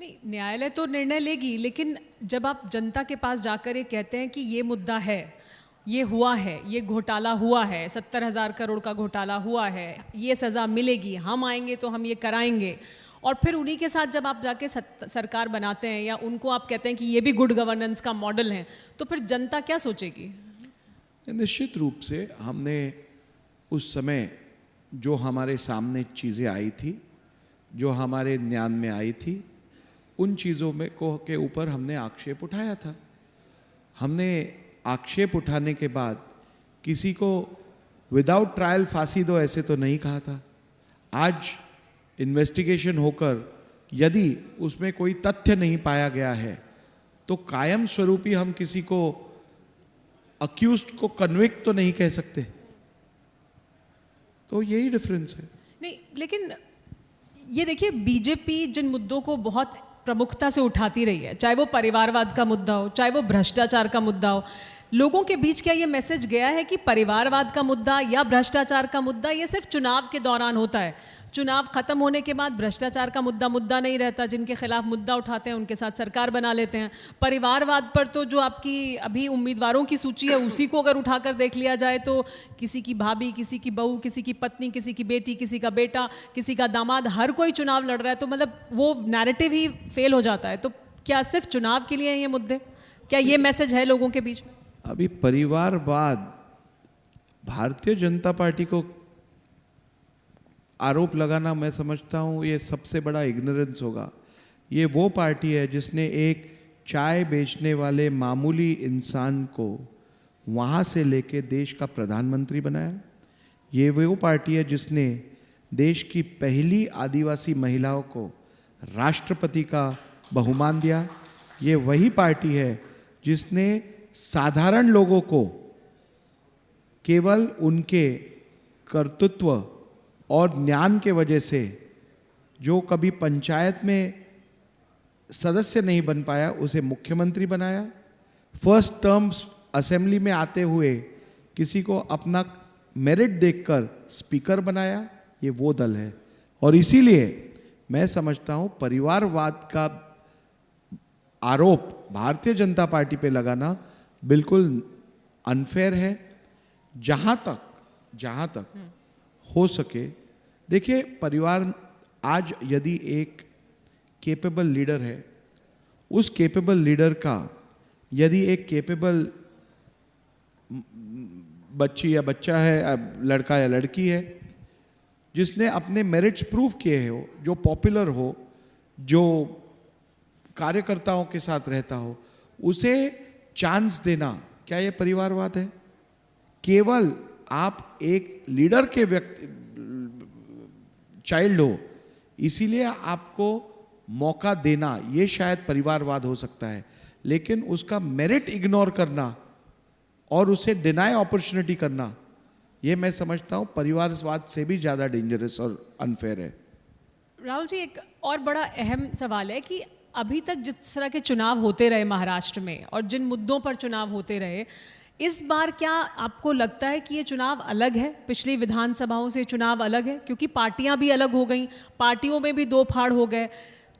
नहीं, न्यायालय तो निर्णय लेगी, लेकिन जब आप जनता के पास जाकर ये कहते हैं कि ये मुद्दा है, ये हुआ है, ये घोटाला हुआ है, 70,000 करोड़ का घोटाला हुआ है, ये सज़ा मिलेगी, हम आएंगे तो हम ये कराएंगे, और फिर उन्हीं के साथ जब आप जाके सरकार बनाते हैं या उनको आप कहते हैं कि ये भी गुड गवर्नेंस का मॉडल है, तो फिर जनता क्या सोचेगी? निश्चित रूप से हमने उस समय जो हमारे सामने चीज़ें आई थी, जो हमारे ज्ञान में आई थी, उन चीज़ों में के ऊपर हमने आक्षेप उठाया था। हमने आक्षेप उठाने के बाद किसी को विदाउट ट्रायल फांसी दो ऐसे तो नहीं कहा था। आज इन्वेस्टिगेशन होकर यदि उसमें कोई तथ्य नहीं पाया गया है तो कायम स्वरूपी हम किसी को अक्यूज्ड को कन्विक्ट तो नहीं कह सकते। तो यही डिफरेंस है। नहीं, लेकिन ये देखिए, बीजेपी जिन मुद्दों को बहुत प्रमुखता से उठाती रही है, चाहे वो परिवारवाद का मुद्दा हो, चाहे वो भ्रष्टाचार का मुद्दा हो, लोगों के बीच क्या ये मैसेज गया है कि परिवारवाद का मुद्दा या भ्रष्टाचार का मुद्दा ये सिर्फ चुनाव के दौरान होता है, चुनाव खत्म होने के बाद भ्रष्टाचार का मुद्दा नहीं रहता, जिनके खिलाफ मुद्दा उठाते हैं उनके साथ सरकार बना लेते हैं। परिवारवाद पर तो जो आपकी अभी उम्मीदवारों की सूची है उसी को अगर उठाकर देख लिया जाए तो किसी की भाभी, किसी की बहू, किसी की पत्नी, किसी की बेटी, किसी का बेटा, किसी का दामाद, हर कोई चुनाव लड़ रहा है, तो मतलब वो नैरेटिव ही फेल हो जाता है। तो क्या सिर्फ चुनाव के लिए हैं ये मुद्दे? क्या ये मैसेज है लोगों के बीच में? अभी परिवारवाद भारतीय जनता पार्टी को आरोप लगाना, मैं समझता हूँ ये सबसे बड़ा इग्नोरेंस होगा। ये वो पार्टी है जिसने एक चाय बेचने वाले मामूली इंसान को वहाँ से लेके देश का प्रधानमंत्री बनाया। ये वो पार्टी है जिसने देश की पहली आदिवासी महिलाओं को राष्ट्रपति का बहुमान दिया। ये वही पार्टी है जिसने साधारण लोगों को केवल उनके कर्तृत्व और ज्ञान के वजह से, जो कभी पंचायत में सदस्य नहीं बन पाया, उसे मुख्यमंत्री बनाया। फर्स्ट टर्म असेंबली में आते हुए किसी को अपना मेरिट देखकर स्पीकर बनाया। ये वो दल है। और इसीलिए मैं समझता हूँ परिवारवाद का आरोप भारतीय जनता पार्टी पे लगाना बिल्कुल अनफेयर है। जहाँ तक हो सके, देखिए, परिवार आज यदि एक केपेबल लीडर है, उस केपेबल लीडर का यदि एक केपेबल बच्ची या बच्चा है, लड़का या लड़की है, जिसने अपने मेरिट्स प्रूव किए हो, जो पॉपुलर हो, जो कार्यकर्ताओं के साथ रहता हो, उसे चांस देना, क्या ये परिवारवाद है? केवल आप एक लीडर के चाइल्ड हो, इसीलिए आपको मौका देना, ये शायद परिवारवाद हो सकता है। लेकिन उसका मेरिट इग्नोर करना और उसे डिनाई अपॉर्चुनिटी करना, ये मैं समझता हूँ परिवारवाद से भी ज़्यादा डेंजरस और अनफेयर है। राहुल जी, एक और बड़ा अहम सवाल है कि अभी तक जिस तरह के चुनाव होते रहे महाराष्ट्र में और जिन मुद्दों पर चुनाव होते रहे, इस बार क्या आपको लगता है कि ये चुनाव अलग है? पिछली विधानसभाओं से चुनाव अलग है क्योंकि पार्टियां भी अलग हो गई, पार्टियों में भी दो फाड़ हो गए।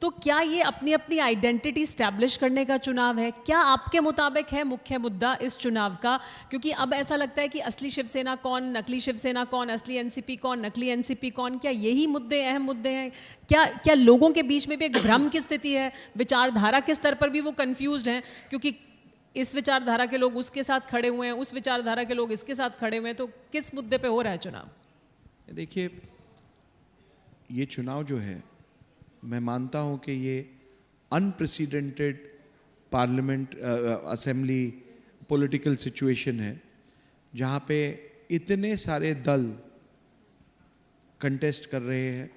तो क्या ये अपनी अपनी आइडेंटिटी स्टैब्लिश करने का चुनाव है? क्या आपके मुताबिक है मुख्य मुद्दा इस चुनाव का? क्योंकि अब ऐसा लगता है कि असली शिवसेना कौन, नकली शिवसेना कौन, असली एनसीपी कौन, नकली एनसीपी कौन, क्या यही मुद्दे अहम मुद्दे हैं? क्या लोगों के बीच में भी एक भ्रम की स्थिति है? विचारधारा के स्तर पर भी वो कंफ्यूज्ड हैं क्योंकि इस विचारधारा के लोग उसके साथ खड़े हुए हैं, उस विचारधारा के लोग इसके साथ खड़े हुए हैं, तो किस मुद्दे पे हो रहा है चुनाव? देखिए, ये चुनाव जो है, मैं मानता हूं कि ये unprecedented parliament assembly political situation है, जहां पे इतने सारे दल कंटेस्ट कर रहे हैं।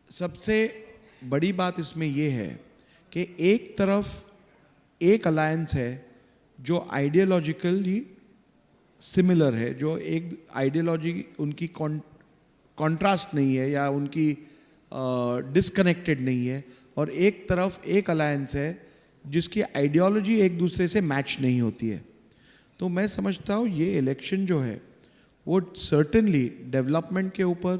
सबसे बड़ी बात इसमें ये है कि एक तरफ एक अलायंस है जो आइडियोलॉजिकली सिमिलर है, जो एक आइडियोलॉजी उनकी कॉन्ट्रास्ट नहीं है या उनकी डिस्कनेक्टेड नहीं है, और एक तरफ एक अलायंस है जिसकी आइडियोलॉजी एक दूसरे से मैच नहीं होती है। तो मैं समझता हूँ ये इलेक्शन जो है वो सर्टेनली डेवलपमेंट के ऊपर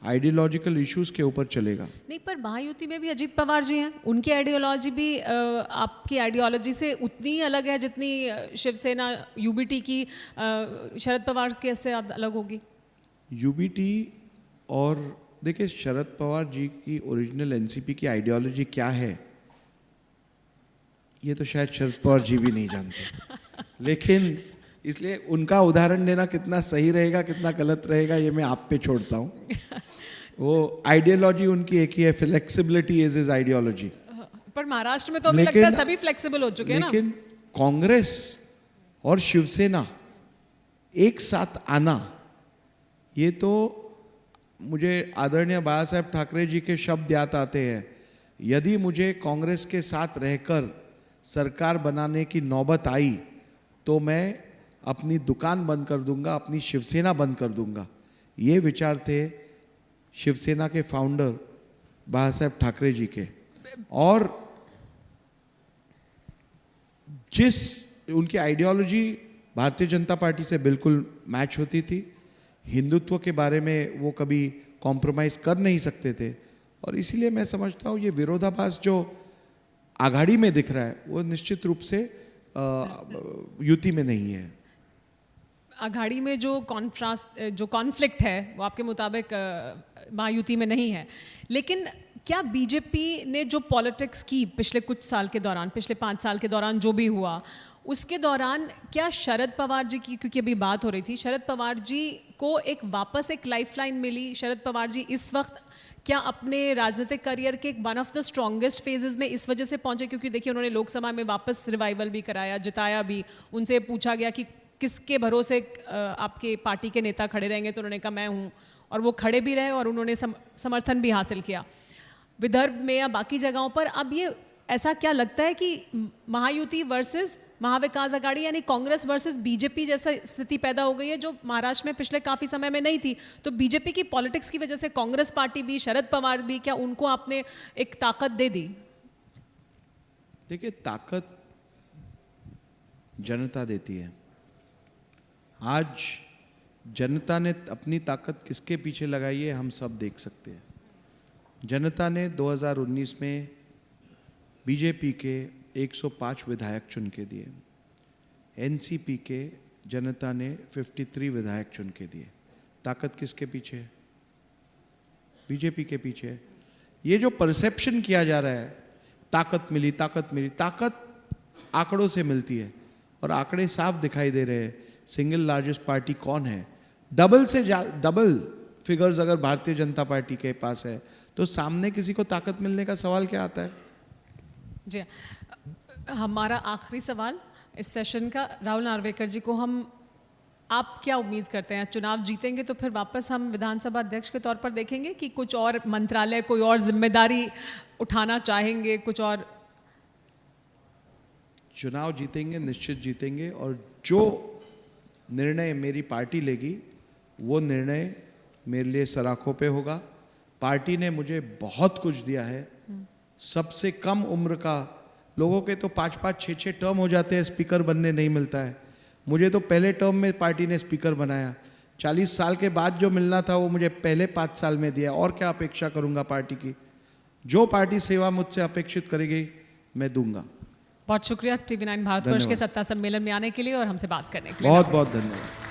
आइडियोलॉजिकल इश्यूज के ऊपर चलेगा। नहीं, पर महायुति में भी अजीत पवार जी हैं, उनकी आइडियोलॉजी भी आपकी आइडियोलॉजी से उतनी ही अलग है जितनी शिवसेना यूबीटी की शरद पवार के से अलग होगी। यूबीटी और देखिए शरद पवार जी की ओरिजिनल एनसीपी की आइडियोलॉजी क्या है ये तो शायद शरद पवार जी भी नहीं जानते, लेकिन इसलिए उनका उदाहरण देना कितना सही रहेगा कितना गलत रहेगा ये मैं आप पे छोड़ता हूँ। वो आइडियोलॉजी उनकी एक ही है, फ्लेक्सिबिलिटी इज आइडियोलॉजी। पर महाराष्ट्र में तो हमें लगता है सभी फ्लेक्सिबल हो चुके हैं ना। लेकिन कांग्रेस और शिवसेना एक साथ आना, ये तो मुझे आदरणीय बाला साहेब ठाकरे जी के शब्द याद आते हैं, यदि मुझे कांग्रेस के साथ रहकर सरकार बनाने की नौबत आई तो मैं अपनी दुकान बंद कर दूंगा, अपनी शिवसेना बंद कर दूंगा। ये विचार थे शिवसेना के फाउंडर बाला साहेब ठाकरे जी के, और जिस उनकी आइडियोलॉजी भारतीय जनता पार्टी से बिल्कुल मैच होती थी, हिंदुत्व के बारे में वो कभी कॉम्प्रोमाइज कर नहीं सकते थे, और इसीलिए मैं समझता हूँ ये विरोधाभास जो आघाड़ी में दिख रहा है वो निश्चित रूप से युति में नहीं है। आघाड़ी में जो कॉन्फ्लिक्ट है वो आपके मुताबिक महायुति में नहीं है, लेकिन क्या बीजेपी ने जो पॉलिटिक्स की पिछले कुछ साल के दौरान, पिछले 5 साल के दौरान जो भी हुआ, उसके दौरान क्या शरद पवार जी की, क्योंकि अभी बात हो रही थी, शरद पवार जी को वापस एक लाइफलाइन मिली? शरद पवार जी इस वक्त क्या अपने राजनीतिक करियर के one of the strongest phases में इस वजह से पहुंचे क्योंकि देखिए उन्होंने लोकसभा में वापस रिवाइवल भी कराया, जिताया भी, उनसे पूछा गया कि किसके भरोसे आपके पार्टी के नेता खड़े रहेंगे, तो उन्होंने कहा मैं हूँ, और वो खड़े भी रहे और उन्होंने समर्थन भी हासिल किया विदर्भ में या बाकी जगहों पर। अब ये ऐसा क्या लगता है कि महायुति वर्सेस महाविकास आघाड़ी यानी कांग्रेस वर्सेस बीजेपी जैसा स्थिति पैदा हो गई है जो महाराष्ट्र में पिछले काफ़ी समय में नहीं थी? तो बीजेपी की पॉलिटिक्स की वजह से कांग्रेस पार्टी भी, शरद पवार भी, क्या उनको आपने एक ताकत दे दी? देखिए, ताकत जनता देती है। आज जनता ने अपनी ताकत किसके पीछे लगाई है हम सब देख सकते हैं। जनता ने 2019 में बीजेपी के 105 विधायक चुन के दिए, एनसीपी के जनता ने 53 विधायक चुन के दिए। ताकत किसके पीछे है? बीजेपी के पीछे है। ये जो परसेप्शन किया जा रहा है ताकत मिली, ताकत मिली, ताकत आंकड़ों से मिलती है और आंकड़े साफ दिखाई दे रहे हैं। सिंगल लार्जेस्ट पार्टी कौन है? डबल फिगर्स अगर भारतीय जनता पार्टी के पास है तो सामने किसी को ताकत मिलने का सवाल क्या आता है? जी, हमारा आखिरी सवाल इस सेशन का, राहुल नार्वेकर जी को आप क्या उम्मीद करते हैं? चुनाव जीतेंगे तो फिर वापस हम विधानसभा अध्यक्ष के तौर पर देखेंगे कि कुछ और मंत्रालय, कोई और जिम्मेदारी उठाना चाहेंगे, कुछ और? चुनाव जीतेंगे, निश्चित जीतेंगे, और जो निर्णय मेरी पार्टी लेगी वो निर्णय मेरे लिए सराखों पे होगा। पार्टी ने मुझे बहुत कुछ दिया है। सबसे कम उम्र का, लोगों के तो 5-5, 6-6 टर्म हो जाते हैं, स्पीकर बनने नहीं मिलता है। मुझे तो पहले टर्म में पार्टी ने स्पीकर बनाया। 40 साल के बाद जो मिलना था वो मुझे पहले 5 साल में दिया। और क्या अपेक्षा करूंगा पार्टी की? जो पार्टी सेवा मुझसे अपेक्षित करेगी मैं दूंगा। बहुत शुक्रिया TV9 भारतवर्ष के सत्ता सम्मेलन में आने के लिए और हमसे बात करने के लिए। बहुत बहुत धन्यवाद।